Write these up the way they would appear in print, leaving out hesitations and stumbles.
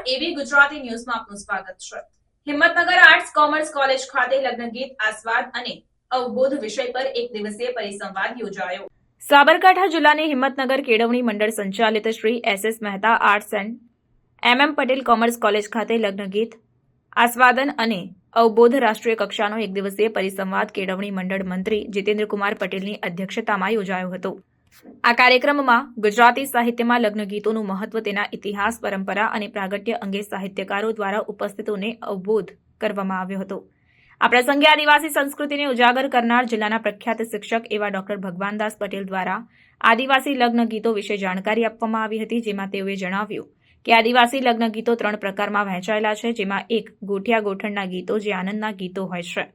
એવી ગુજરાતી ન્યૂઝમાં આપનું સ્વાગત છે। હિંમતનગર આર્ટ્સ કોમર્સ કોલેજ ખાતે લગ્ન ગીત આસ્વાદ અને અવબોધ વિષય પર એક દિવસીય પરિસંવાદ યોજાયો। સાબરકાંઠા જિલ્લાની હિંમતનગર કેળવણી મંડળ સંચાલિત Shri S S. Mehta arts and M M. Patel commerce college ખાતે લગ્ન ગીત આસ્વાદન અને અવબોધ રાષ્ટ્રીય કક્ષાનો એક દિવસીય પરિસંવાદ કેળવણી મંડળ મંત્રી જીતેન્દ્રકુમાર પટેલની અધ્યક્ષતામાં યોજાયો હતો। આ કાર્યક્રમમાં ગુજરાતી સાહિત્યમાં લગ્ન ગીતોનું મહત્વ, તેના ઇતિહાસ, પરંપરા અને પ્રાગટ્ય અંગે સાહિત્યકારો દ્વારા ઉપસ્થિતોને અવબોધ કરવામાં આવ્યો હતો। આ પ્રસંગે આદિવાસી સંસ્કૃતિને ઉજાગર કરનાર જિલ્લાના પ્રખ્યાત શિક્ષક એવા ડોક્ટર ભગવાનદાસ પટેલ દ્વારા આદિવાસી લગ્ન ગીતો વિશે જાણકારી આપવામાં આવી હતી, જેમાં તેઓએ જણાવ્યું કે આદિવાસી લગ્ન ગીતો 3 પ્રકારમાં વહેંચાયેલા છે, જેમાં એક ગોઠિયા ગોઠણના ગીતો, જે આનંદના ગીતો હોય છે।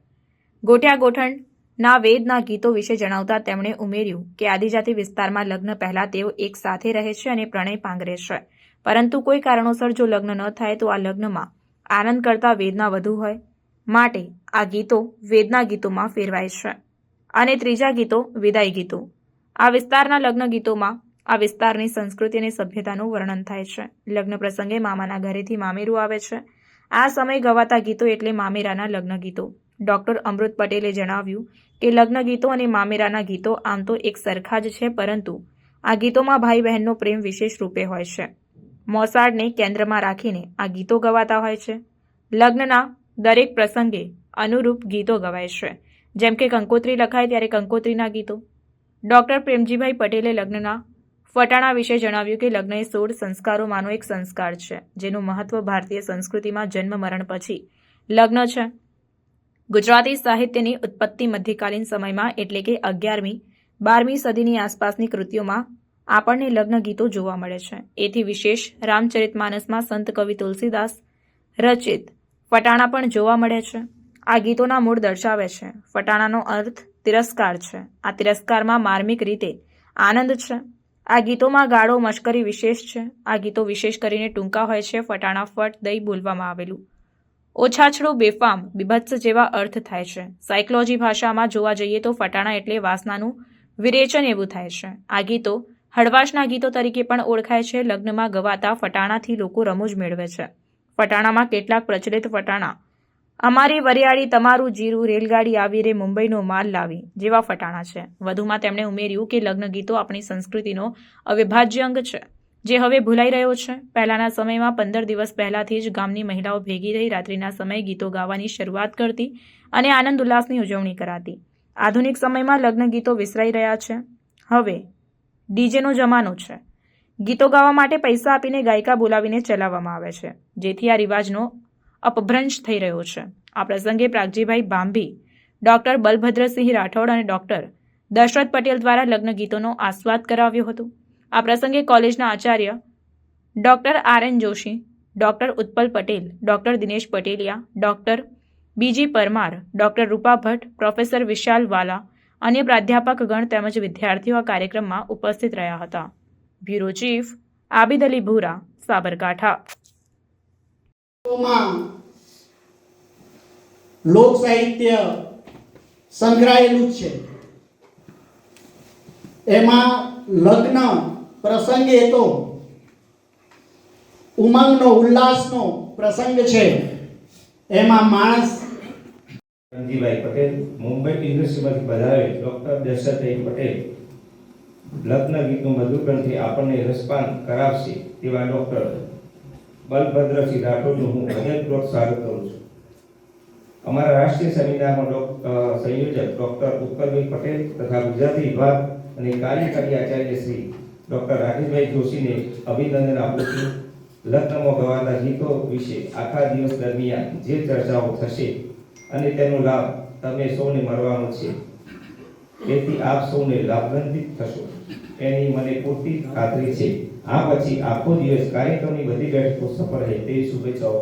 ગોઠિયા ગોઠણના વેદના ગીતો વિશે જણાવતા તેમણે ઉમેર્યું કે આદિજાતિ વિસ્તારમાં લગ્ન પહેલા તેઓ એક સાથે રહે છે અને પ્રણય પાંગરે છે, પરંતુ કોઈ કારણોસર જો લગ્ન ન થાય તો આ લગ્નમાં આનંદ કરતા વેદના વધુ હોય, માટે આ ગીતો વેદના ગીતોમાં ફેરવાય છે। અને ત્રીજા ગીતો વિદાય ગીતો। આ વિસ્તારના લગ્ન ગીતોમાં આ વિસ્તારની સંસ્કૃતિ અને સભ્યતાનું વર્ણન થાય છે। લગ્ન પ્રસંગે મામાના ઘરેથી મામેરું આવે છે, આ સમયે ગવાતા ગીતો એટલે મામેરાના લગ્ન ગીતો। ડોક્ટર અમૃત પટેલે જણાવ્યું કે લગ્ન ગીતો અને મામેરાના ગીતો આમ તો એક સરખા જ છે, પરંતુ આ ગીતોમાં ભાઈ બહેનનો પ્રેમ વિશેષ રૂપે હોય છે। મોસાળને કેન્દ્રમાં રાખીને આ ગીતો ગવાતા હોય છે। લગ્નના દરેક પ્રસંગે અનુરૂપ ગીતો ગવાય છે, જેમ કે કંકોત્રી લખાય ત્યારે કંકોત્રીના ગીતો। ડોક્ટર પ્રેમજીભાઈ પટેલે લગ્નના ફટાણા વિશે જણાવ્યું કે લગ્ન એ 16 સંસ્કારોમાંનો એક સંસ્કાર છે, જેનું મહત્વ ભારતીય સંસ્કૃતિમાં જન્મ મરણ પછી લગ્ન છે। ગુજરાતી સાહિત્યની ઉત્પત્તિ મધ્યકાલીન સમયમાં એટલે કે 11મી-12મી સદીની આસપાસની કૃતિઓમાં આપણને લગ્ન ગીતો જોવા મળે છે। એથી વિશેષ રામચરિતમાનસમાં સંત કવિ તુલસીદાસ રચિત ફટાણા પણ જોવા મળે છે। આ ગીતોના મૂળ દર્શાવે છે। ફટાણાનો અર્થ તિરસ્કાર છે। આ તિરસ્કારમાં માર્મિક રીતે આનંદ છે। આ ગીતોમાં ગાળો મશ્કરી વિશેષ છે। આ ગીતો વિશેષ કરીને ટૂંકા હોય છે। ફટાણા ફટ દઈ બોલવામાં આવેલું, ઓછાછડું, બેફામ, બીભત્સ જેવા અર્થ થાય છે। સાયકોલોજી ભાષામાં જોવા જઈએ તો ફટાણા એટલે વાસનાનું વિરેચન એવું થાય છે। આ ગીતો હળવાશના ગીતો તરીકે પણ ઓળખાય છે। લગ્નમાં ગવાતા ફટાણાથી લોકો રમૂજ મેળવે છે। ફટાણામાં કેટલાક પ્રચલિત ફટાણા અમારી વરિયાળી, તમારું જીરું, રેલગાડી આવી રે, મુંબઈનો માલ લાવી જેવા ફટાણા છે। વધુમાં તેમણે ઉમેર્યું કે લગ્ન ગીતો આપણી સંસ્કૃતિનો અવિભાજ્ય અંગ છે, જે હવે ભૂલાઈ રહ્યો છે। પહેલાના સમયમાં 15 દિવસ પહેલાથી જ ગામની મહિલાઓ ભેગી થઈ રાત્રિના સમયે ગીતો ગાવાની શરૂઆત કરતી અને આનંદ ઉલ્લાસની ઉજવણી કરાતી। આધુનિક સમયમાં લગ્ન ગીતો વિસરાઈ રહ્યા છે। હવે ડીજેનો જમાનો છે। ગીતો ગાવા માટે પૈસા આપીને ગાયિકા બોલાવીને ચલાવવામાં આવે છે, જેથી આ રિવાજનો અપભ્રંશ થઈ રહ્યો છે। આ પ્રસંગે પ્રાગજીભાઈ ભાંભી, ડોક્ટર બલભદ્રસિંહ રાઠોડ અને ડોક્ટર દશરથ પટેલ દ્વારા લગ્ન ગીતોનો આસ્વાદ કરાવ્યો હતો। આ પ્રસંગે કોલેજના આચાર્ય doctor R N. Joshi, doctor Utpal Patel, doctor Dinesh Pateliya, doctor B G Parmar, doctor Rupa Bhatt, professor Vishal Vala, અન્ય પ્રાધ્યાપકગણ તેમજ વિદ્યાર્થીઓ આ કાર્યક્રમમાં ઉપસ્થિત રહ્યા હતા। બ્યુરો ચીફ આબિદ અલી ભૂરા, સાબરકાંઠા। લોક સાહિત્ય સંકળાયેલું છે। એમાં લગ્ન પ્રસંગે તો ઉમંગનો, ઉલ્લાસનો પ્રસંગ છે। એમાં માણસ રણજીભાઈ પટેલ, મુંબઈ યુનિવર્સિટીમાંથી પધારેલ ડોક્ટર દશરથભાઈ પટેલ લગ્ન ગીતનું મધુકરણથી આપણને રસપાન કરાવશે તેવા ડોક્ટર બલભદ્રસિંહ રાઠોડનું હું હૃદયપૂર્વક સ્વાગત કરું છું। અમારા રાષ્ટ્રીય સેમિનારમાં સંયોજક ડોક્ટર ઉત્પલભાઈ પટેલ તથા ગુજરાતી વિભાગ અને કાર્યકારી આચાર્ય શ્રી ડોક્ટર રાકેશભાઈ જોશીને અભિનંદન આપું છું। લગ્નમાં ગવાતા ગીતો વિશે આખા દિવસ દરમિયાન જે ચર્ચાઓ થશે અને તેનો લાભ તમે સૌને મળવાનો છે, તેથી આપ સૌને લાભાન્વિત થશો એની મને પૂરતી ખાતરી છે। આ પછી આખો દિવસ કાર્યક્રમની બધી બેઠકો સફળ રહે તેવી શુભેચ્છાઓ।